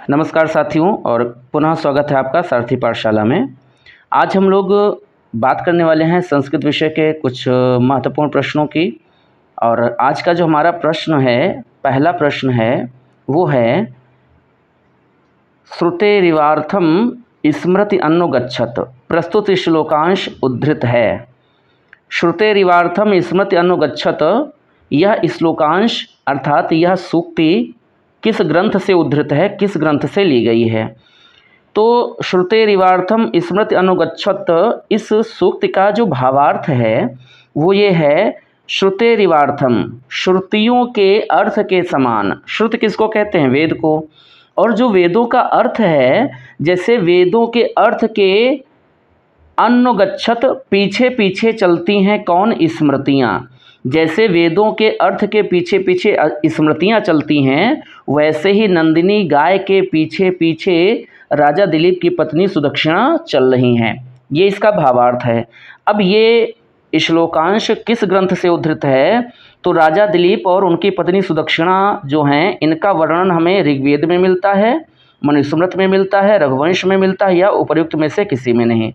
नमस्कार साथियों और पुनः स्वागत है आपका सारथी पाठशाला में। आज हम लोग बात करने वाले हैं संस्कृत विषय के कुछ महत्वपूर्ण प्रश्नों की। और आज का जो हमारा प्रश्न है, पहला प्रश्न है, वो है श्रुतेरिवार्थम स्मृति अनुगच्छत। प्रस्तुत श्लोकांश उद्धृत है। श्रुतेरिवार्थम स्मृति अनुगच्छत, यह श्लोकांश अर्थात यह सूक्ति किस ग्रंथ से उद्धृत है, किस ग्रंथ से ली गई है। तो श्रुतेरिवार्थम स्मृति अनुगच्छत, इस सूक्ति का जो भावार्थ है वो ये है, श्रुतेरिवार्थम, श्रुतियों के अर्थ के समान। श्रुति किसको कहते हैं? वेद को। और जो वेदों का अर्थ है, जैसे वेदों के अर्थ के अनुगच्छत, पीछे पीछे चलती हैं कौन? स्मृतियाँ। जैसे वेदों के अर्थ के पीछे पीछे स्मृतियाँ चलती हैं, वैसे ही नंदिनी गाय के पीछे पीछे राजा दिलीप की पत्नी सुदक्षिणा चल रही हैं। ये इसका भावार्थ है। अब ये श्लोकांश किस ग्रंथ से उद्धृत है? तो राजा दिलीप और उनकी पत्नी सुदक्षिणा जो हैं, इनका वर्णन हमें ऋग्वेद में मिलता है, मनुस्मृति में मिलता है, रघुवंश में मिलता है, या उपर्युक्त में से किसी में नहीं।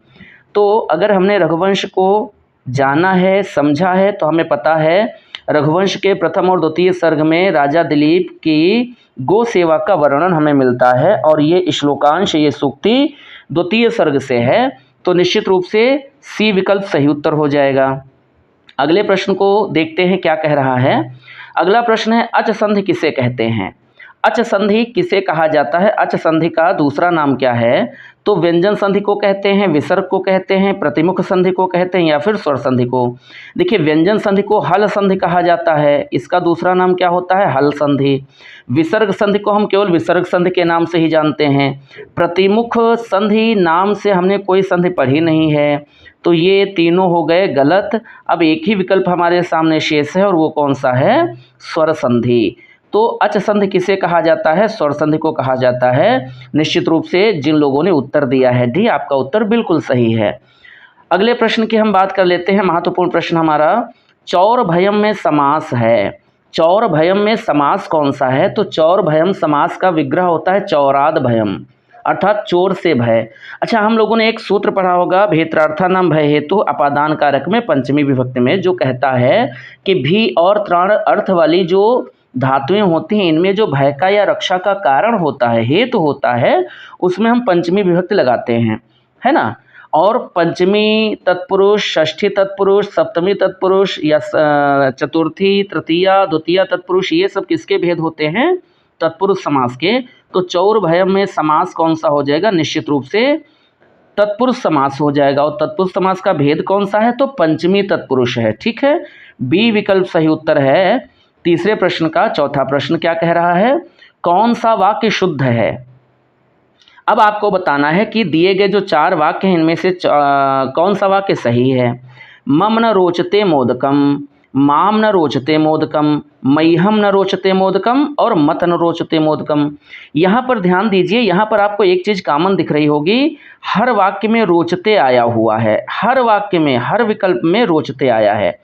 तो अगर हमने रघुवंश को जाना है, समझा है, तो हमें पता है रघुवंश के प्रथम और द्वितीय सर्ग में राजा दिलीप की गो सेवा का वर्णन हमें मिलता है। और ये श्लोकांश, ये सूक्ति द्वितीय सर्ग से है। तो निश्चित रूप से सी विकल्प सही उत्तर हो जाएगा। अगले प्रश्न को देखते हैं क्या कह रहा है। अगला प्रश्न है, अच संधि किसे कहते हैं? अच संधि किसे कहा जाता है? अच संधि का दूसरा नाम क्या है? तो व्यंजन संधि को कहते हैं, विसर्ग को कहते हैं, प्रतिमुख संधि को कहते हैं, या फिर स्वर संधि को। देखिए, व्यंजन संधि को हल संधि कहा जाता है, इसका दूसरा नाम क्या होता है? हल संधि। विसर्ग संधि को हम केवल विसर्ग संधि के नाम से ही जानते हैं। प्रतिमुख संधि नाम से हमने कोई संधि पढ़ी नहीं है। तो ये तीनों हो गए गलत। अब एक ही विकल्प हमारे सामने शेष है, और वो कौन सा है? स्वर संधि। तो अच संधि किसे कहा जाता है? स्वर संधि को कहा जाता है। निश्चित रूप से जिन लोगों ने उत्तर दिया है डी, आपका उत्तर बिल्कुल सही है। अगले प्रश्न की हम बात कर लेते हैं। महत्वपूर्ण प्रश्न हमारा, चौर भयम में समास है। चौर भयम में समास कौन सा है? तो चौर भयम समास का विग्रह होता है चौराद भयम, अर्थात चोर से भय। अच्छा, हम लोगों ने एक सूत्र पढ़ा होगा, भेत्रार्थानाम भय हेतु अपादान कारक में पंचमी विभक्ति में, जो कहता है कि भी और त्राण अर्थ वाली जो धातुएं होती हैं, इनमें जो भय का या रक्षा का कारण होता है, हेतु होता है, उसमें हम पंचमी विभक्ति लगाते हैं, है ना। और पंचमी तत्पुरुष, षष्ठी तत्पुरुष, सप्तमी तत्पुरुष, या चतुर्थी, तृतीया, द्वितीया तत्पुरुष, ये सब किसके भेद होते हैं? तत्पुरुष समास के। तो चौर भयम में समास कौन सा हो जाएगा? निश्चित रूप से तत्पुरुष समास हो जाएगा। और तत्पुरुष समास का भेद कौन सा है? तो पंचमी तत्पुरुष है। ठीक है, बी विकल्प सही उत्तर है। तीसरे प्रश्न का चौथा प्रश्न क्या कह रहा है? कौन सा वाक्य शुद्ध है? अब आपको बताना है कि दिए गए जो चार वाक्य हैं, इनमें से कौन सा वाक्य सही है। मम न रोचते मोदकम, माम न रोचते मोदकम, मह्यम न रोचते मोदकम, और मत न रोचते मोदकम। यहाँ पर ध्यान दीजिए, यहाँ पर आपको एक चीज़ कॉमन दिख रही होगी, हर वाक्य में रोचते आया हुआ है। हर वाक्य में, हर विकल्प में रोचते आया है।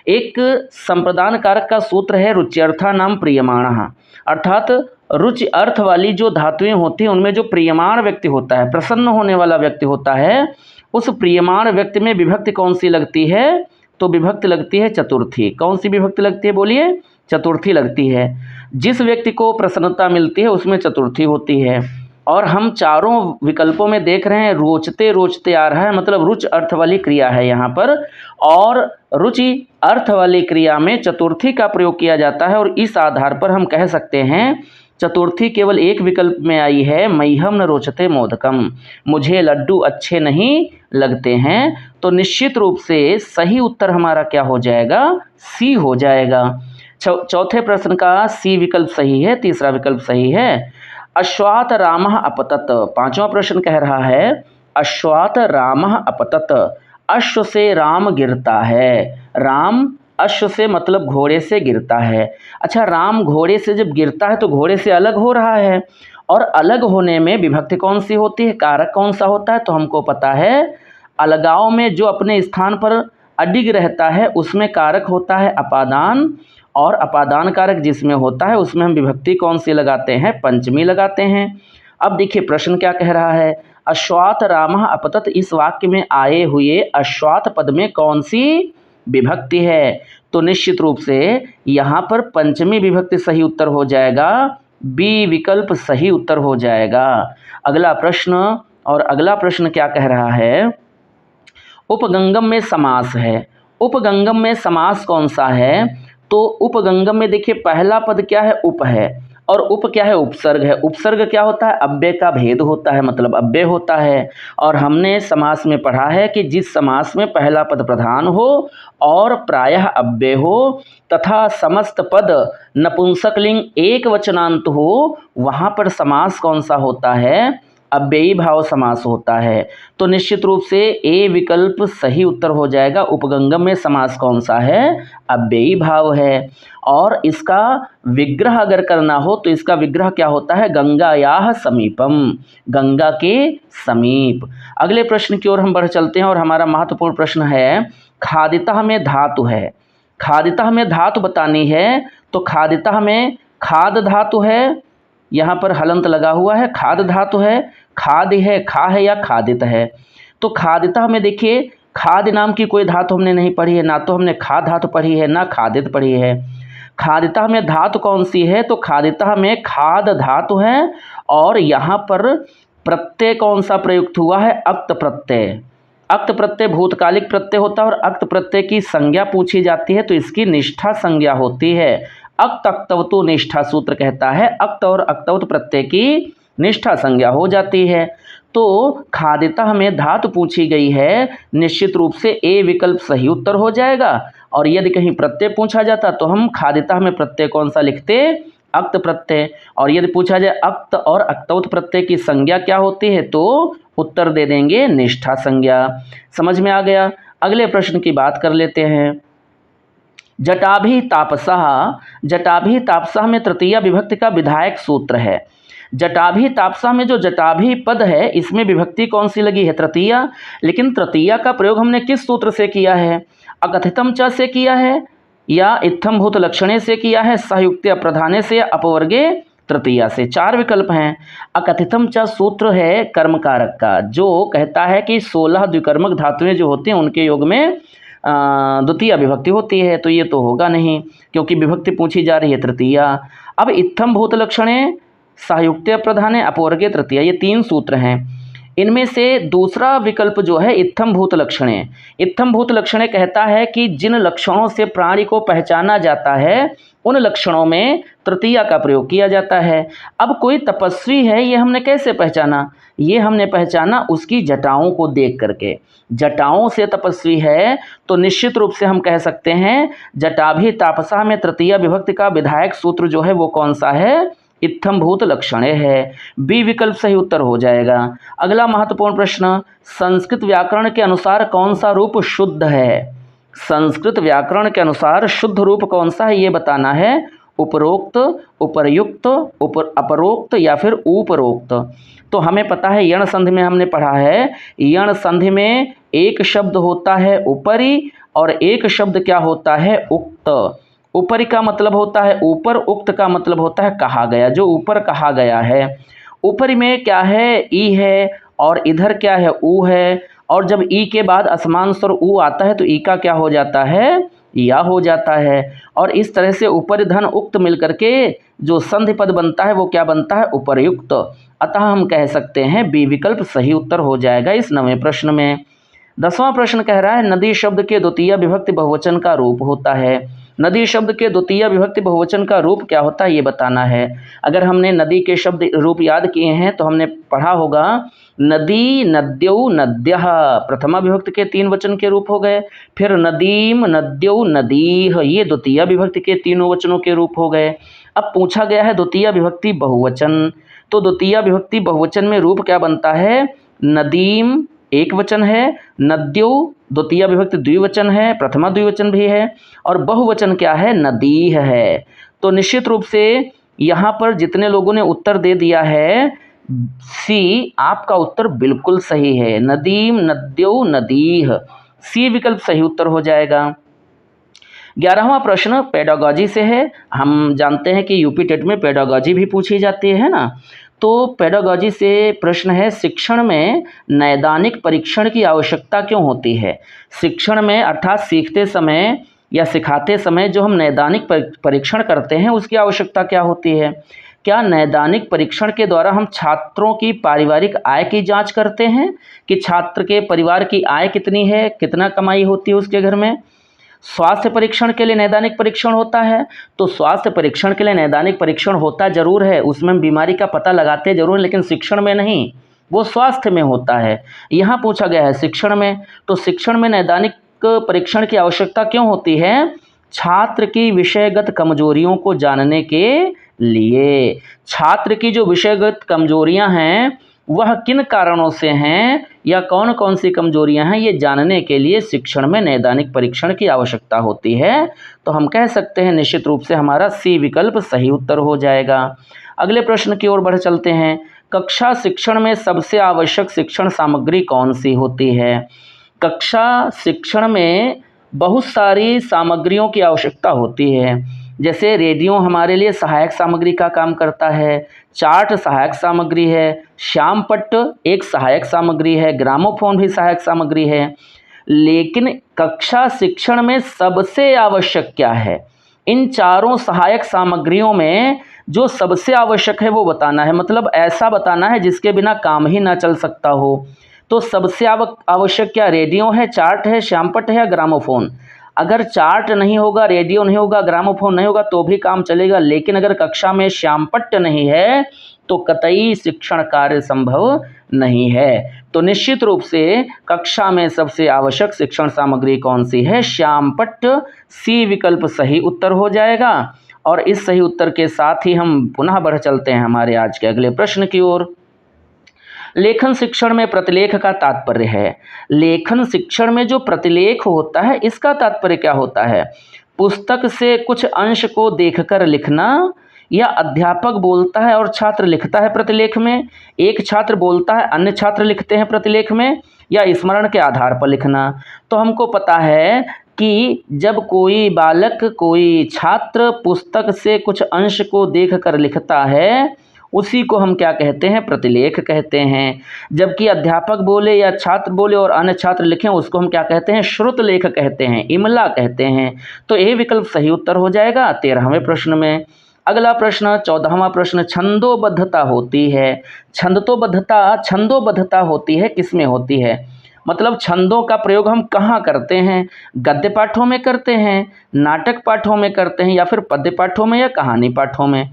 एक संप्रदान कारक का सूत्र है, रुच्यर्था नाम प्रियमाणः, अर्थात रुचि अर्थ वाली जो धातुएं होती हैं, उनमें जो प्रियमाण व्यक्ति होता है, प्रसन्न होने वाला व्यक्ति होता है, उस प्रियमाण व्यक्ति में विभक्ति कौन सी लगती है? तो विभक्ति लगती है चतुर्थी। कौन सी विभक्ति लगती है? बोलिए। चतुर्थी लगती है। जिस व्यक्ति को प्रसन्नता मिलती है उसमें चतुर्थी होती है। और हम चारों विकल्पों में देख रहे हैं रोचते रोचते आ रहा है, मतलब रुच अर्थ वाली क्रिया है यहाँ पर, और रुचि अर्थ वाली क्रिया में चतुर्थी का प्रयोग किया जाता है। और इस आधार पर हम कह सकते हैं चतुर्थी केवल एक विकल्प में आई है, मह्यम न रोचते मोदकम, मुझे लड्डू अच्छे नहीं लगते हैं। तो निश्चित रूप से सही उत्तर हमारा क्या हो जाएगा? सी हो जाएगा। चौथे प्रश्न का सी विकल्प सही है, तीसरा विकल्प सही है। अश्वात रामः अपतत, पांचवा प्रश्न कह रहा है अश्वात रामः अपतत, अश्व से राम गिरता है। राम अश्व से मतलब घोड़े से गिरता है। अच्छा, राम घोड़े से जब गिरता है तो घोड़े से अलग हो रहा है, और अलग होने में विभक्ति कौन सी होती है, कारक कौन सा होता है? तो हमको पता है अलगाव में जो अपने स्थान पर अडिग रहता है उसमें कारक होता है अपादान, और अपादान कारक जिसमें होता है उसमें हम विभक्ति कौन सी लगाते हैं? पंचमी लगाते हैं। अब देखिए प्रश्न क्या कह रहा है, अश्वाथ रामः अपतत, इस वाक्य में आए हुए अश्वाथ पद में कौन सी विभक्ति है? तो निश्चित रूप से यहाँ पर पंचमी विभक्ति सही उत्तर हो जाएगा, बी विकल्प सही उत्तर हो जाएगा। अगला प्रश्न, और अगला प्रश्न क्या कह रहा है, उपगंगम में समास है। उपगंगम में समास कौन सा है? तो उपगंगम में देखिए पहला पद क्या है, उप है, और उप क्या है, उपसर्ग है। उपसर्ग क्या होता है, अव्यय का भेद होता है, मतलब अव्यय होता है। और हमने समास में पढ़ा है कि जिस समास में पहला पद प्रधान हो और प्रायः अव्यय हो तथा समस्त पद नपुंसकलिंग एक वचनांत हो, वहाँ पर समास कौन सा होता है, अव्ययी भाव समास होता है। तो निश्चित रूप से ए विकल्प सही उत्तर हो जाएगा। उपगंगम में समास कौन सा है, अव्ययी भाव है। और इसका विग्रह अगर करना हो तो इसका विग्रह क्या होता है, गंगायाः समीपम, गंगा के समीप। अगले प्रश्न की ओर हम बढ़ चलते हैं और हमारा महत्वपूर्ण प्रश्न है, खादितः में धातु है। खादितः में धातु बतानी है, तो खादितः में खाद धातु है, यहाँ पर हलंत लगा हुआ है, खाद धातु है, खाद है, खा है या खादित है। तो खादितः में देखिए खाद नाम की कोई धातु हमने नहीं पढ़ी है, ना तो हमने खाद धातु पढ़ी है ना खादित पढ़ी है। खादितः में धातु कौन सी है, तो खादितः में खाद धातु है, और यहाँ पर प्रत्यय कौन सा प्रयुक्त हुआ है, अक्त प्रत्यय। अक्त प्रत्यय भूतकालिक प्रत्यय होता है और अक्त प्रत्यय की संज्ञा पूछी जाती है तो इसकी निष्ठा संज्ञा होती है। अक्त अक्तवतु निष्ठा सूत्र कहता है, अक्त और अक्तवत प्रत्यय की निष्ठा संज्ञा हो जाती है। तो खादितः में धातु पूछी गई है, निश्चित रूप से ए विकल्प सही उत्तर हो जाएगा। और यदि कहीं प्रत्यय पूछा जाता तो हम खादितः में प्रत्यय कौन सा लिखते, अक्त प्रत्यय। और यदि पूछा जाए अक्त और अक्तवत प्रत्यय की संज्ञा क्या होती है, तो उत्तर दे देंगे निष्ठा संज्ञा। समझ में आ गया। अगले प्रश्न की बात कर लेते हैं, जटाभि तापसः। जटाभि तापसः में तृतीया विभक्ति का विधायक सूत्र है। जटाभि तापसः में जो जटाभि पद है इसमें विभक्ति कौन सी लगी है, तृतीया। लेकिन तृतीया का प्रयोग हमने किस सूत्र से किया है, अकथितम च से किया है या इत्थम भूत लक्षणे से किया है, सहयुक्त्या प्रधाने से या अपवर्गे तृतीया से। चार विकल्प हैं। अकथितम च सूत्र है कर्मकारक का, जो कहता है कि 16 द्विकर्मक धातुएं जो होती हैं उनके योग में द्वितीय विभक्ति होती है, तो ये तो होगा नहीं क्योंकि विभक्ति पूछी जा रही है तृतीया। अब इत्थम भूत लक्षणे, सहयुक्त्या प्रधाने, अपवर्गे तृतीया, ये तीन सूत्र हैं। इनमें से दूसरा विकल्प जो है इत्थम भूत लक्षणे। इत्थम भूत लक्षणे कहता है कि जिन लक्षणों से प्राणी को पहचाना जाता है उन लक्षणों में तृतीया का प्रयोग किया जाता है। अब कोई तपस्वी है ये हमने कैसे पहचाना, ये हमने पहचाना उसकी जटाओं को देख करके। जटाओं से तपस्वी है तो निश्चित रूप से हम कह सकते हैं जटाभि तापसः में तृतीया विभक्ति का विधायक सूत्र जो है वो कौन सा है, इत्थम भूत लक्षणे है। बी विकल्प सही उत्तर हो जाएगा। अगला महत्वपूर्ण प्रश्न, संस्कृत व्याकरण के अनुसार कौन सा रूप शुद्ध है। संस्कृत व्याकरण के अनुसार शुद्ध रूप कौन सा है ये बताना है, उपरोक्त, उपर्युक्त, अपरोक्त या फिर उपरोक्त। तो हमें पता है यण संधि में हमने पढ़ा है, यण संधि में एक शब्द होता है ऊपरी और एक शब्द क्या होता है, उक्त। ऊपरी का मतलब होता है ऊपर, उक्त का मतलब होता है कहा गया, जो ऊपर कहा गया है। ऊपरी में क्या है, ई है, और इधर क्या है, ऊ है। और जब ई के बाद असमान स्वर ऊ आता है तो ई का क्या हो जाता है, या हो जाता है। और इस तरह से ऊपर धन उक्त मिलकर के जो संधि पद बनता है वो क्या बनता है, उपरयुक्त। अतः हम कह सकते हैं बी विकल्प सही उत्तर हो जाएगा इस 9वें प्रश्न में। 10वां प्रश्न कह रहा है, नदी शब्द के द्वितीय विभक्ति बहुवचन का रूप होता है। नदी शब्द के द्वितीय विभक्ति बहुवचन का रूप क्या होता है ये बताना है। अगर हमने नदी के शब्द रूप याद किए हैं तो हमने पढ़ा होगा नदी, नद्यौ, नद्यः, प्रथमा विभक्ति के 3 वचन के रूप हो गए। फिर नदीम, नद्यौ, नदीः, ये द्वितीय विभक्ति के 3 वचनों के रूप हो गए। अब पूछा गया है द्वितीय विभक्ति बहुवचन, तो द्वितीय विभक्ति बहुवचन में रूप क्या बनता है, नदीम एक वचन है, नद्यौ द्वितीय विभक्ति द्विवचन है, प्रथमा द्विवचन भी है, और बहुवचन क्या है, नदीह है। तो निश्चित रूप से यहाँ पर जितने लोगों ने उत्तर दे दिया है सी, आपका उत्तर बिल्कुल सही है, नदीम, नद्यौ, नदीह, सी विकल्प सही उत्तर हो जाएगा। 11वां प्रश्न पेडागॉजी से है। हम जानते हैं कि यूपी टेट में पेडागॉजी भी पूछी जाती है ना। तो पेडागॉजी से प्रश्न है, शिक्षण में नैदानिक परीक्षण की आवश्यकता क्यों होती है? शिक्षण में अर्थात सीखते समय या सिखाते समय जो हम नैदानिक परीक्षण करते हैं उसकी आवश्यकता क्या होती है? क्या नैदानिक परीक्षण के द्वारा हम छात्रों की पारिवारिक आय की जांच करते हैं कि छात्र के परिवार की आय कितनी है, कितना कमाई होती है उसके घर में? स्वास्थ्य परीक्षण के लिए नैदानिक परीक्षण होता है, तो स्वास्थ्य परीक्षण के लिए नैदानिक परीक्षण होता जरूर है, उसमें हम बीमारी का पता लगाते जरूर हैं, लेकिन शिक्षण में नहीं, वो स्वास्थ्य में होता है। यहाँ पूछा गया है शिक्षण में, तो शिक्षण में नैदानिक परीक्षण की आवश्यकता क्यों होती है? छात्र की विषयगत कमजोरियों को जानने के लिए। छात्र की जो विषयगत कमजोरियां हैं वह किन कारणों से हैं या कौन कौन सी कमजोरियां हैं, ये जानने के लिए शिक्षण में नैदानिक परीक्षण की आवश्यकता होती है। तो हम कह सकते हैं निश्चित रूप से हमारा सी विकल्प सही उत्तर हो जाएगा। अगले प्रश्न की ओर बढ़ चलते हैं। कक्षा शिक्षण में सबसे आवश्यक शिक्षण सामग्री कौन सी होती है? कक्षा शिक्षण में बहुत सारी सामग्रियों की आवश्यकता होती है, जैसे रेडियो हमारे लिए सहायक सामग्री का काम करता है, चार्ट सहायक सामग्री है, श्यामपट्ट एक सहायक सामग्री है, ग्रामोफोन भी सहायक सामग्री है। लेकिन कक्षा शिक्षण में सबसे आवश्यक क्या है? इन चारों सहायक सामग्रियों में जो सबसे आवश्यक है वो बताना है, मतलब ऐसा बताना है जिसके बिना काम ही ना चल सकता हो। तो सबसे आवश्यक क्या? रेडियो है, चार्ट है, श्यामपट्ट है या ग्रामोफोन? अगर चार्ट नहीं होगा, रेडियो नहीं होगा, ग्रामोफोन नहीं होगा तो भी काम चलेगा, लेकिन अगर कक्षा में श्यामपट्ट नहीं है तो कतई शिक्षण कार्य संभव नहीं है। तो निश्चित रूप से कक्षा में सबसे आवश्यक शिक्षण सामग्री कौन सी है? श्यामपट्ट। सी विकल्प सही उत्तर हो जाएगा। और इस सही उत्तर के साथ ही हम पुनः बढ़ चलते हैं हमारे आज के अगले प्रश्न की ओर। लेखन शिक्षण में प्रतिलेख का तात्पर्य है। लेखन शिक्षण में जो प्रतिलेख होता है इसका तात्पर्य क्या होता है? पुस्तक से कुछ अंश को देखकर लिखना, या अध्यापक बोलता है और छात्र लिखता है प्रतिलेख में, एक छात्र बोलता है अन्य छात्र लिखते हैं प्रतिलेख में, या स्मरण के आधार पर लिखना। तो हमको पता है कि जब कोई बालक, कोई छात्र पुस्तक से कुछ अंश को देखकर लिखता है उसी को हम क्या कहते हैं? प्रतिलेख कहते हैं। जबकि अध्यापक बोले या छात्र बोले और अन्य छात्र लिखें उसको हम क्या कहते हैं? श्रुतलेख कहते हैं, इमला कहते हैं। तो ये विकल्प सही उत्तर हो जाएगा 13वें प्रश्न में। अगला प्रश्न 14वां प्रश्न, छंदोबद्धता होती है। छंदोबद्धता होती है किसमें होती है? मतलब छंदों का प्रयोग हम कहाँ करते हैं? गद्य पाठों में करते हैं, नाटक पाठों में करते हैं, या फिर पद्य पाठों में या कहानी पाठों में?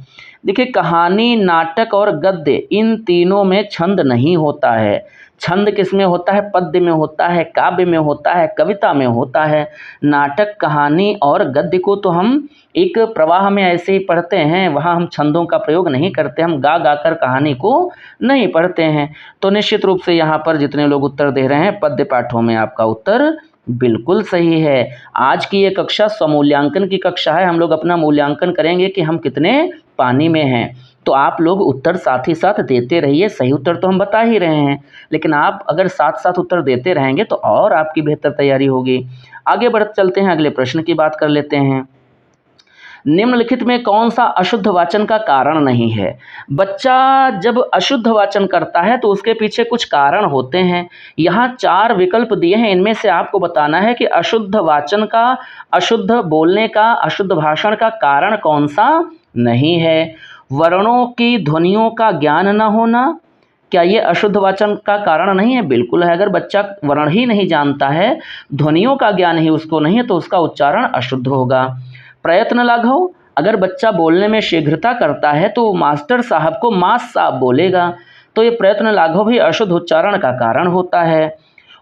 देखिए, कहानी, नाटक और गद्य इन तीनों में छंद नहीं होता है। छंद किस में होता है? पद्य में होता है, काव्य में होता है, कविता में होता है। नाटक, कहानी और गद्य को तो हम एक प्रवाह में ऐसे ही पढ़ते हैं, वहाँ हम छंदों का प्रयोग नहीं करते, हम गा गा कर कहानी को नहीं पढ़ते हैं। तो निश्चित रूप से यहाँ पर जितने लोग उत्तर दे रहे हैं पद्य पाठों में, आपका उत्तर बिल्कुल सही है। आज की ये कक्षा स्वमूल्यांकन की कक्षा है, हम लोग अपना मूल्यांकन करेंगे कि हम कितने पानी में हैं। तो आप लोग उत्तर साथ ही साथ देते रहिए। सही उत्तर तो हम बता ही रहे हैं, लेकिन आप अगर साथ साथ उत्तर देते रहेंगे तो और आपकी बेहतर तैयारी होगी। आगे बढ़ चलते हैं, अगले प्रश्न की बात कर लेते हैं। निम्नलिखित में कौन सा अशुद्ध वाचन का कारण नहीं है? बच्चा जब अशुद्ध वाचन करता है तो उसके पीछे कुछ कारण होते हैं। यहाँ 4 विकल्प दिए हैं, इनमें से आपको बताना है कि अशुद्ध वाचन का, अशुद्ध बोलने का, अशुद्ध भाषण का कारण कौन सा नहीं है। वर्णों की ध्वनियों का ज्ञान न होना, क्या ये अशुद्ध वाचन का कारण नहीं है? बिल्कुल है। अगर बच्चा वर्ण ही नहीं जानता है, ध्वनियों का ज्ञान ही उसको नहीं है, तो उसका उच्चारण अशुद्ध होगा। प्रयत्न लाघव, अगर बच्चा बोलने में शीघ्रता करता है तो मास्टर साहब को मास साहब बोलेगा, तो ये प्रयत्न लाघव भी अशुद्ध उच्चारण का कारण होता है।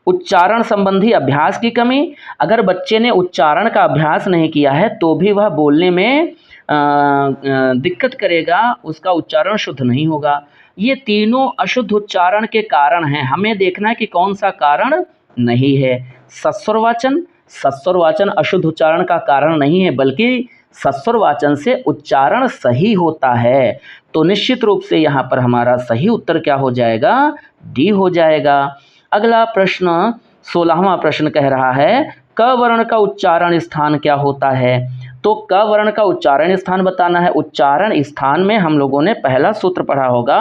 उच्चारण संबंधी अभ्यास की कमी, अगर बच्चे ने उच्चारण का अभ्यास नहीं किया है तो भी वह बोलने में दिक्कत करेगा, उसका उच्चारण शुद्ध नहीं होगा। ये तीनों अशुद्ध उच्चारण के कारण हैं, हमें देखना है कि कौन सा कारण नहीं है। सस्वर वाचन अशुद्ध उच्चारण का कारण नहीं है, बल्कि सस्वर वाचन से उच्चारण सही होता है। तो निश्चित रूप से यहाँ पर हमारा सही उत्तर क्या हो जाएगा? डी हो जाएगा। अगला प्रश्न 16वां प्रश्न कह रहा है, क वर्ण का उच्चारण स्थान क्या होता है? तो क वर्ण का उच्चारण स्थान बताना है। उच्चारण स्थान में हम लोगों ने पहला सूत्र पढ़ा होगा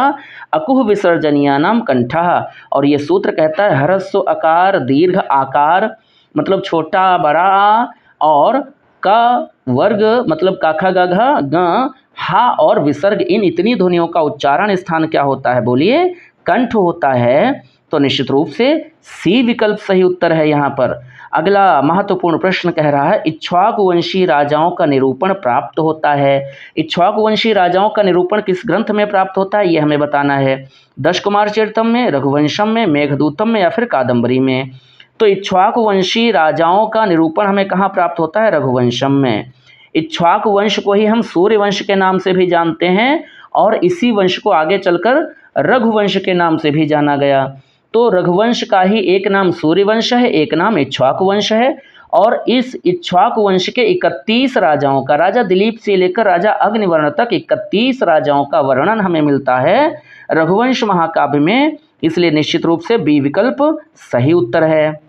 अकुह विसर्जनीयानाम कंठः, और ये सूत्र कहता है ह्रस्व अकार दीर्घ आकार मतलब छोटा बड़ा आ, और क वर्ग मतलब काखा गघ ग हा और विसर्ग, इन इतनी ध्वनियों का उच्चारण स्थान क्या होता है बोलिए, कंठ होता है। तो निश्चित रूप से सी विकल्प सही उत्तर है यहाँ पर। अगला महत्वपूर्ण प्रश्न कह रहा है इक्ष्वाकुवंशी राजाओं का निरूपण प्राप्त होता है। इक्ष्वाकुवंशी राजाओं का निरूपण किस ग्रंथ में प्राप्त होता है ये हमें बताना है। दश कुमार चरितम में, रघुवंशम में, मेघदूतम में या फिर कादम्बरी में। तो इक्ष्वाकुवंशी राजाओं का निरूपण हमें कहाँ प्राप्त होता है, रघुवंशम में। इक्ष्वाकु वंश को ही हम सूर्यवंश के नाम से भी जानते हैं और इसी वंश को आगे चलकर रघुवंश के नाम से भी जाना गया। तो रघुवंश का ही एक नाम सूर्यवंश है, एक नाम इक्ष्वाकु वंश है। और इस इक्ष्वाकु वंश के 31 राजाओं का, राजा दिलीप से लेकर राजा अग्निवर्ण तक 31 राजाओं का वर्णन हमें मिलता है रघुवंश महाकाव्य में, इसलिए निश्चित रूप से बी विकल्प सही उत्तर है।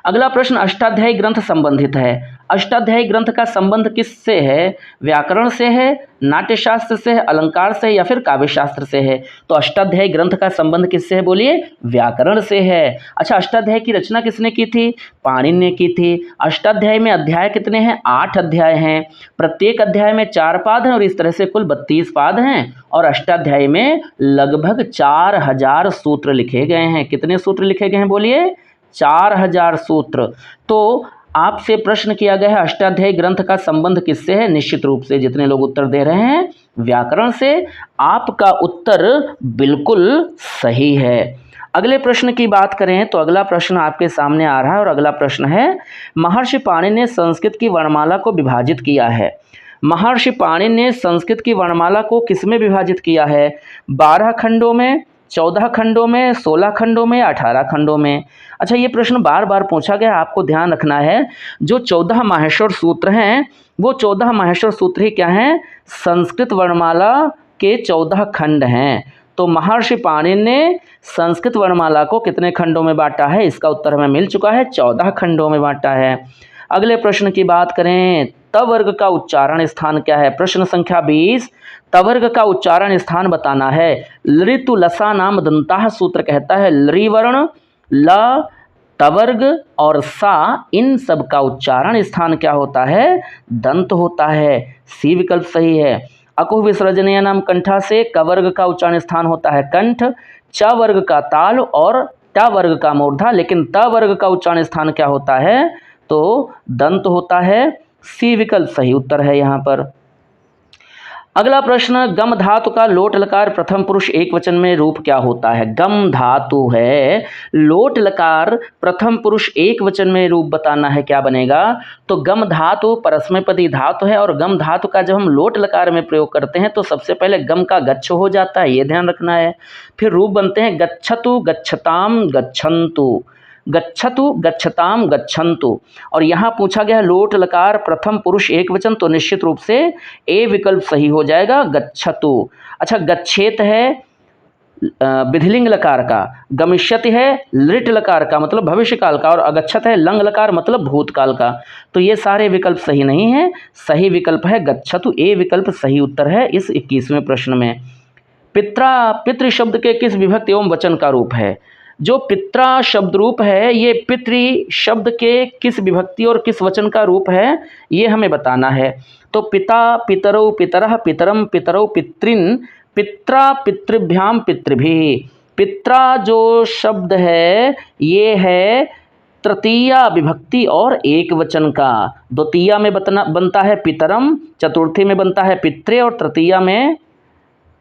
अगला प्रश्न अष्टाध्यायी ग्रंथ संबंधित है। अष्टाध्यायी ग्रंथ का संबंध किससे है, व्याकरण से है, नाट्यशास्त्र से है, अलंकार से है या फिर काव्यशास्त्र से है। तो अष्टाध्यायी ग्रंथ का संबंध किससे है बोलिए, व्याकरण से है। अच्छा, अष्टाध्यायी की रचना किसने की थी, पाणिनि ने की थी। अष्टाध्यायी में अध्याय कितने हैं, 8 अध्याय हैं। प्रत्येक अध्याय में 4 पाद हैं और इस तरह से कुल 32 पाद हैं। और अष्टाध्यायी में लगभग 4000 सूत्र लिखे गए हैं। कितने सूत्र लिखे गए हैं बोलिए, 4000 सूत्र। तो आपसे प्रश्न किया गया है अष्टाध्यायी ग्रंथ का संबंध किससे है, निश्चित रूप से जितने लोग उत्तर दे रहे हैं व्याकरण से, आपका उत्तर बिल्कुल सही है। अगले प्रश्न की बात करें तो अगला प्रश्न आपके सामने आ रहा है और अगला प्रश्न है महर्षि पाणिनि ने संस्कृत की वर्णमाला को विभाजित किया है। महर्षि पाणिनि ने संस्कृत की वर्णमाला को किसमें विभाजित किया है, 12 खंडों में, 14 खंडों में, 16 खंडों में, 18 खंडों में। अच्छा, ये प्रश्न बार बार पूछा गया, आपको ध्यान रखना है जो 14 माहेश्वर सूत्र हैं वो 14 माहेश्वर सूत्र ही क्या हैं, संस्कृत वर्णमाला के 14 खंड हैं। तो महर्षि पाणिनि ने संस्कृत वर्णमाला को कितने खंडों में बांटा है, इसका उत्तर हमें मिल चुका है, 14 खंडों में बांटा है। अगले प्रश्न की बात करें, त वर्ग का उच्चारण स्थान क्या है, प्रश्न संख्या 20, त वर्ग का उच्चारण स्थान बताना है। लृतु लसा नाम दंताः सूत्र कहता है लृ वर्ण, ल, तवर्ग और सा, इन सब का उच्चारण स्थान क्या होता है, दंत होता है। सी विकल्प सही है। अकुह विसर्जनीय नाम कंठा से क वर्ग का उच्चारण स्थान होता है कंठ, च वर्ग का ताल और ट वर्ग का मूर्धा, लेकिन त वर्ग का उच्चारण स्थान क्या होता है, तो दंत होता है। सी विकल्प सही उत्तर है यहाँ पर। अगला प्रश्न, गम धातु का लोट लकार प्रथम पुरुष एक वचन में रूप क्या होता है। गम धातु है, लोट लकार प्रथम पुरुष एक वचन में रूप बताना है, क्या बनेगा। तो गम धातु परस्मैपदी धातु है और गम धातु का जब हम लोट लकार में प्रयोग करते हैं तो सबसे पहले गम का गच्छ हो जाता है, ये ध्यान रखना है। फिर रूप बनते हैं गच्छतु, गच्छताम, गच्छन्तु, गच्छतु, गच्छताम, गच्छन्तु। और यहाँ पूछा गया लोट लकार प्रथम पुरुष एक वचन, तो निश्चित रूप से ए विकल्प सही हो जाएगा, गच्छतु। अच्छा, गच्छेत है विधिलिंग लकार का, गमिष्यति है लिट लकार का मतलब भविष्य काल का, और अगच्छत है लंग लकार मतलब भूतकाल का। तो ये सारे विकल्प सही नहीं है, सही विकल्प है गच्छतु, ए विकल्प सही उत्तर है इस 21वें प्रश्न में। पित्रा, पितृ शब्द के किस विभक्ति एवं वचन का रूप है। जो पित्रा शब्द रूप है ये पितृ शब्द के किस विभक्ति और किस वचन का रूप है, ये हमें बताना है। तो पिता, पितरौ, पितरः, पितरम, पितरौ, पितृन, पित्रा, पितृभ्याम, पितृभिः। पित्रा जो शब्द है ये है तृतीया विभक्ति और एक वचन का। द्वितीया में बनता है पितरम, चतुर्थी में बनता है पित्रे और तृतीया में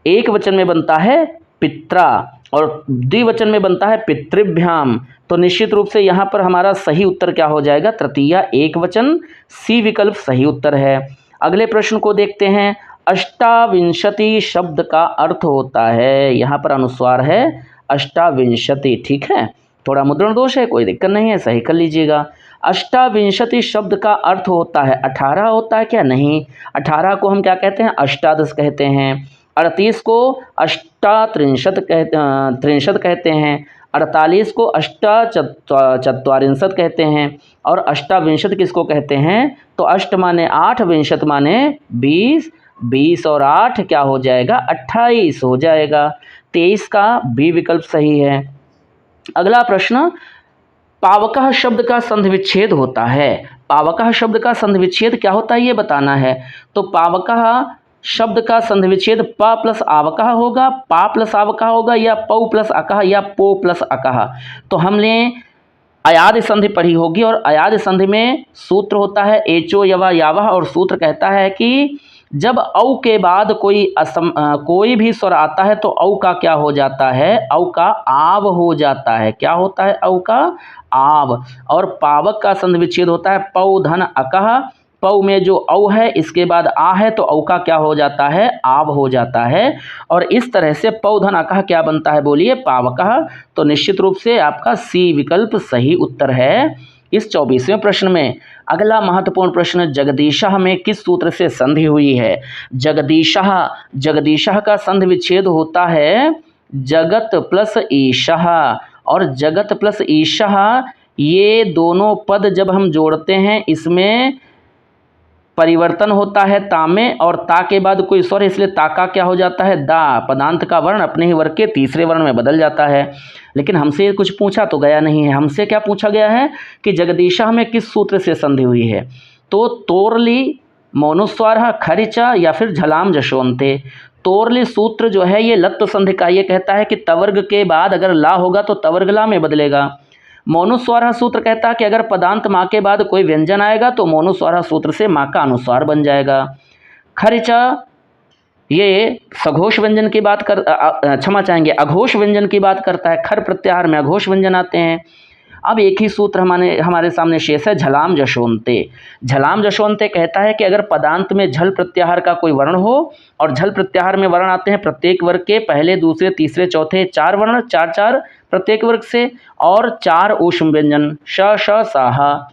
एक वचन में बनता है पित्रा और द्विवचन में बनता है पितृभ्याम। तो निश्चित रूप से यहाँ पर हमारा सही उत्तर क्या हो जाएगा, तृतीया एक वचन, सी विकल्प सही उत्तर है। अगले प्रश्न को देखते हैं, अष्टाविंशति शब्द का अर्थ होता है, यहाँ पर अनुस्वार है अष्टाविंशति, ठीक है, थोड़ा मुद्रण दोष है, कोई दिक्कत नहीं है, सही कर लीजिएगा। अष्टाविंशति शब्द का अर्थ होता है 18 होता है क्या, नहीं, 18 को हम क्या कहते हैं, अष्टादश कहते हैं। 38 को अष्टात्रिंशत कहते हैं, 48 को अष्टाचत्वारिंशत् कहते हैं और अष्टाविंशति किसको कहते हैं? तो अष्ट माने 8, विंशत माने 20, 20 और 8 क्या हो जाएगा? 28 हो जाएगा। 23 का बी विकल्प सही है। अगला प्रश्न, पावकः शब्द का संधि विच्छेद होता है। पावकः शब्द का संधि विच्छेद क्या होता है ये बताना है। तो पावकः शब्द का संधि विच्छेद प प्लस आवकः होगा, पा प्लस आवकः होगा, या पौ प्लस अकः, या पो प्लस अकः। तो हमने अयाद संधि पढ़ी होगी और अयाद संधि में सूत्र होता है एचो यवा यावह, और सूत्र कहता है कि जब औ के बाद कोई भी स्वर आता है तो औ का क्या हो जाता है? औ का आव हो जाता है। क्या होता है? औ का आव। और पावक का संधि विच्छेद होता है पौ धन अकः। पौ में जो औ है इसके बाद आ है तो औ का क्या हो जाता है? आव हो जाता है। और इस तरह से पौ धन अकः क्या बनता है? बोलिए, पावकः। तो निश्चित रूप से आपका सी विकल्प सही उत्तर है इस 24वें प्रश्न में। अगला महत्वपूर्ण प्रश्न, जगदीशः में किस सूत्र से संधि हुई है? जगदीशः, जगदीशः का संधि विच्छेद होता है जगत प्लस ईशः। और जगत प्लस ईशः ये दोनों पद जब हम जोड़ते हैं इसमें परिवर्तन होता है ता में, और ता के बाद कोई स्वर, इसलिए ता का क्या हो जाता है? दा। पदांत का वर्ण अपने ही वर्ग के तीसरे वर्ण में बदल जाता है। लेकिन हमसे कुछ पूछा तो गया नहीं है। हमसे क्या पूछा गया है कि जगदीशः में किस सूत्र से संधि हुई है? तो तोरली, मौनुस्वार, खरिचा या फिर झलाम जशोन्ते। तोरली सूत्र जो है ये लत्व संधि का, ये कहता है कि तवर्ग के बाद अगर ला होगा तो तवर्ग ला में बदलेगा। मोनुस्वार सूत्र कहता है कि अगर पदांत माँ के बाद कोई व्यंजन आएगा तो मोनुस्वार सूत्र से माँ का अनुस्वार बन जाएगा। खरिचा ये सघोष व्यंजन की बात कर क्षमा चाहेंगे अघोष व्यंजन की बात करता है। खर प्रत्याहार में अघोष व्यंजन आते हैं। अब एक ही सूत्र हमारे सामने शेष है, झलाम जशोन्ते। झलाम जशोन्ते कहता है कि अगर पदांत में झल प्रत्याहार का कोई वर्ण हो, और झल प्रत्याहार में वर्ण आते हैं प्रत्येक वर्ग के पहले, दूसरे, तीसरे, चौथे 4 वर्ण, 4 प्रत्येक वर्ग से, और 4 ऊष्म व्यंजन श, श, साहा।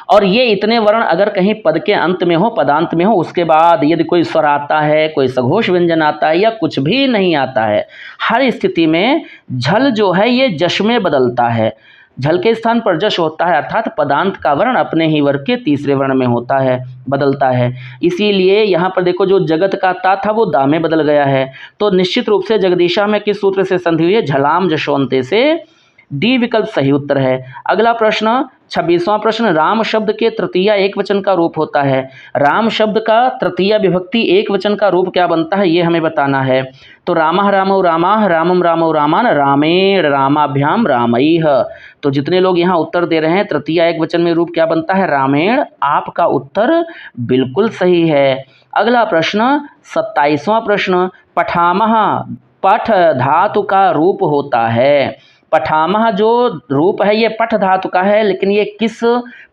और ये इतने वर्ण अगर कहीं पद के अंत में हो, पदांत में हो, उसके बाद यदि कोई स्वर आता है, कोई सघोष व्यंजन आता है या कुछ भी नहीं आता है, हर स्थिति में झल जो है ये जश में बदलता है। झल के स्थान पर जश होता है, अर्थात पदांत का वर्ण अपने ही वर्ग के तीसरे वर्ण में होता है, बदलता है। इसीलिए यहाँ पर देखो जो जगत का ता था वो दा में बदल गया है। तो निश्चित रूप से जगदीशा में किस सूत्र से संधि हुई है? झलाम जशोन्ते से। डी विकल्प सही उत्तर है। अगला प्रश्न, 26वां प्रश्न, राम शब्द के तृतीया एक वचन का रूप होता है। राम शब्द का तृतीया विभक्ति एक वचन का रूप क्या बनता है ये हमें बताना है। तो रामः रामौ रामाः, रामम रामौ रामान, रामेण रामाभ्याम रामैः। तो जितने लोग यहाँ उत्तर दे रहे हैं तृतीया एक वचन में रूप क्या बनता है? रामेण। आपका उत्तर बिल्कुल सही है। अगला प्रश्न, 27वां प्रश्न, पठामः पठ धातु का रूप होता है। पठामह जो रूप है ये पठ धातु का है, लेकिन ये किस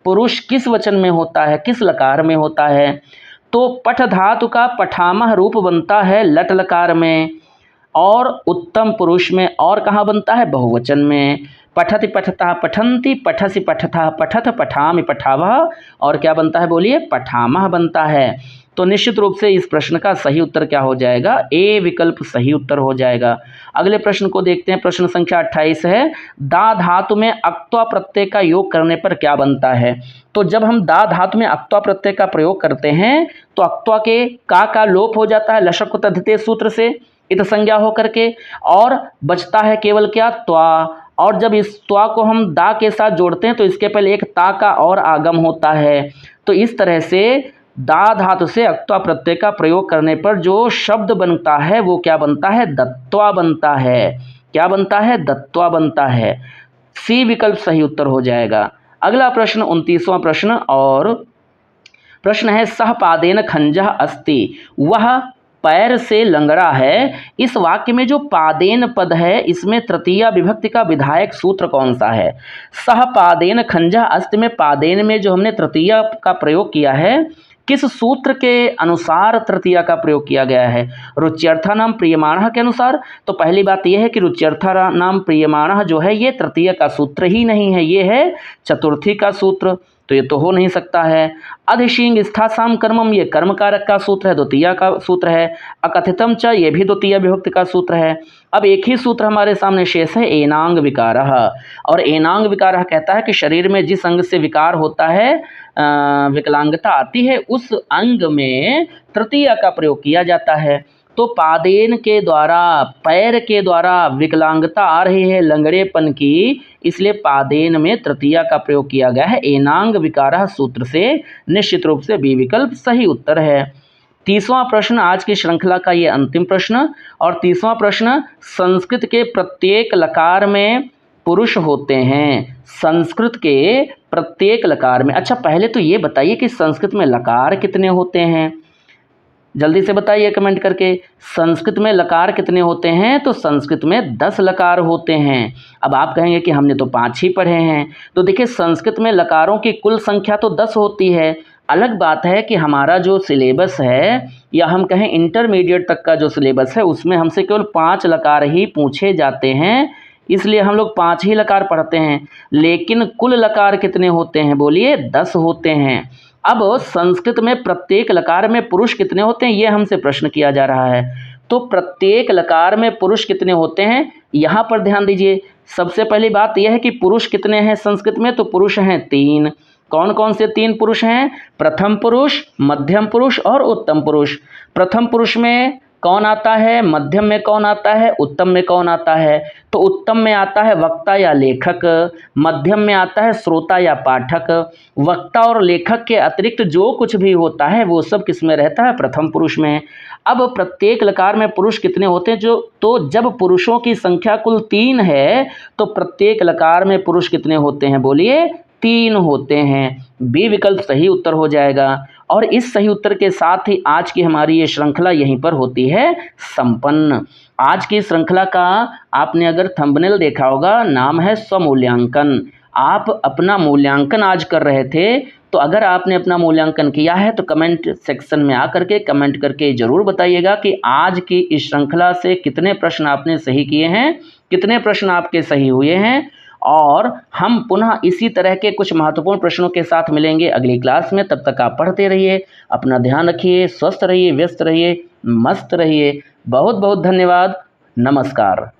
पुरुष किस वचन में होता है, किस लकार में होता है? तो पठ धातु का पठामह रूप बनता है लट लकार में, और उत्तम पुरुष में, और कहाँ बनता है? बहुवचन में। पठति पठता पठन्ति, पठसि पठता पठत, पठामि पठावः, और क्या बनता है? बोलिए, पठामह बनता है। तो निश्चित रूप से इस प्रश्न का सही उत्तर क्या हो जाएगा? ए विकल्प सही उत्तर हो जाएगा। अगले प्रश्न को देखते हैं। प्रश्न संख्या 28 है, दा धातु में अक्त्वा प्रत्यय का योग करने पर क्या बनता है? तो जब हम दा धातु में अक्त्वा प्रत्यय का प्रयोग करते हैं तो अक्त्वा के का लोप हो जाता है लशक तद्धिते सूत्र से इत संज्ञा होकर के, और बचता है केवल क्या? त्वा। और जब इस त्वा को हम दा के साथ जोड़ते हैं तो इसके पहले एक ता का और आगम होता है। तो इस तरह से दा धातु से अक्त्वा प्रत्यय का प्रयोग करने पर जो शब्द बनता है वो क्या बनता है? दत्वा बनता है। क्या बनता है? दत्वा बनता है। सी विकल्प सही उत्तर हो जाएगा। अगला प्रश्न 29वां प्रश्न, और प्रश्न है, सह पादेन खंजः अस्ति, वह पैर से लंगड़ा है। इस वाक्य में जो पादेन पद है इसमें तृतीया विभक्ति का विधायक सूत्र कौन सा है? सह पादेन खंजः अस्ति में पादेन में जो हमने तृतीया का प्रयोग किया है, किस सूत्र के अनुसार तृतीया का प्रयोग किया गया है? रुच्यर्था नाम प्रियमाणः के अनुसार। तो पहली बात यह है कि रुच्यर्था नाम प्रियमाणः जो है ये तृतीया का सूत्र ही नहीं है, ये है चतुर्थी का सूत्र। तो ये तो हो नहीं सकता है। अधिशींग स्थासाम कर्मम, ये कर्म कारक का सूत्र है, द्वितीया का सूत्र है। अकथितम च, ये भी द्वितीय विभक्ति का सूत्र है। अब एक ही सूत्र हमारे सामने शेष है, एनांग विकारः। और एनांग विकारः कहता है कि शरीर में जिस अंग से विकार होता है, विकलांगता आती है, उस अंग में तृतीया का प्रयोग किया जाता है। तो पादेन के द्वारा, पैर के द्वारा विकलांगता आ रही है, लंगड़ेपन की, इसलिए पादेन में तृतीया का प्रयोग किया गया है। एनांग विकारः सूत्र से निश्चित रूप से बी विकल्प सही उत्तर है। 30वां प्रश्न आज की श्रृंखला का ये अंतिम प्रश्न। और 30वां प्रश्न, संस्कृत के प्रत्येक लकार में पुरुष होते हैं। संस्कृत के प्रत्येक लकार में, अच्छा पहले तो ये बताइए कि संस्कृत में लकार कितने होते हैं, जल्दी से बताइए कमेंट करके। संस्कृत में लकार कितने होते हैं? तो संस्कृत में 10 लकार होते हैं। अब आप कहेंगे कि हमने तो 5 ही पढ़े हैं। तो देखिए, संस्कृत में लकारों की कुल संख्या तो 10 होती है। अलग बात है कि हमारा जो सिलेबस है, या हम कहें इंटरमीडिएट तक का जो सिलेबस है, उसमें हमसे केवल 5 लकार ही पूछे जाते हैं, इसलिए हम लोग 5 ही लकार पढ़ते हैं। लेकिन कुल लकार कितने होते हैं? बोलिए, 10 होते हैं। अब संस्कृत में प्रत्येक लकार में पुरुष कितने होते हैं, ये हमसे प्रश्न किया जा रहा है। तो प्रत्येक लकार में पुरुष कितने होते हैं, यहाँ पर ध्यान दीजिए। सबसे पहली बात यह है कि पुरुष कितने हैं संस्कृत में, तो पुरुष हैं 3। कौन कौन से 3 पुरुष हैं? प्रथम पुरुष, मध्यम पुरुष और उत्तम पुरुष। प्रथम पुरुष में कौन आता है, मध्यम में कौन आता है, उत्तम में कौन आता है? तो उत्तम में आता है वक्ता या लेखक, मध्यम में आता है श्रोता या पाठक। वक्ता और लेखक के अतिरिक्त जो कुछ भी होता है वो सब किस में रहता है? प्रथम पुरुष में। अब प्रत्येक लकार में पुरुष कितने होते हैं? तो जब पुरुषों की संख्या कुल 3 है, तो प्रत्येक लकार में पुरुष कितने होते हैं? बोलिए, 3 होते हैं। बी विकल्प सही उत्तर हो जाएगा। और इस सही उत्तर के साथ ही आज की हमारी ये श्रृंखला यहीं पर होती है संपन्न। आज की श्रृंखला का आपने अगर थंबनेल देखा होगा, नाम है स्वमूल्यांकन। आप अपना मूल्यांकन आज कर रहे थे, तो अगर आपने अपना मूल्यांकन किया है तो कमेंट सेक्शन में आकर के कमेंट करके ज़रूर बताइएगा कि आज की इस श्रृंखला से कितने प्रश्न आपने सही किए हैं, कितने प्रश्न आपके सही हुए हैं। और हम पुनः इसी तरह के कुछ महत्वपूर्ण प्रश्नों के साथ मिलेंगे अगली क्लास में। तब तक आप पढ़ते रहिए, अपना ध्यान रखिए, स्वस्थ रहिए, व्यस्त रहिए, मस्त रहिए। बहुत बहुत धन्यवाद। नमस्कार।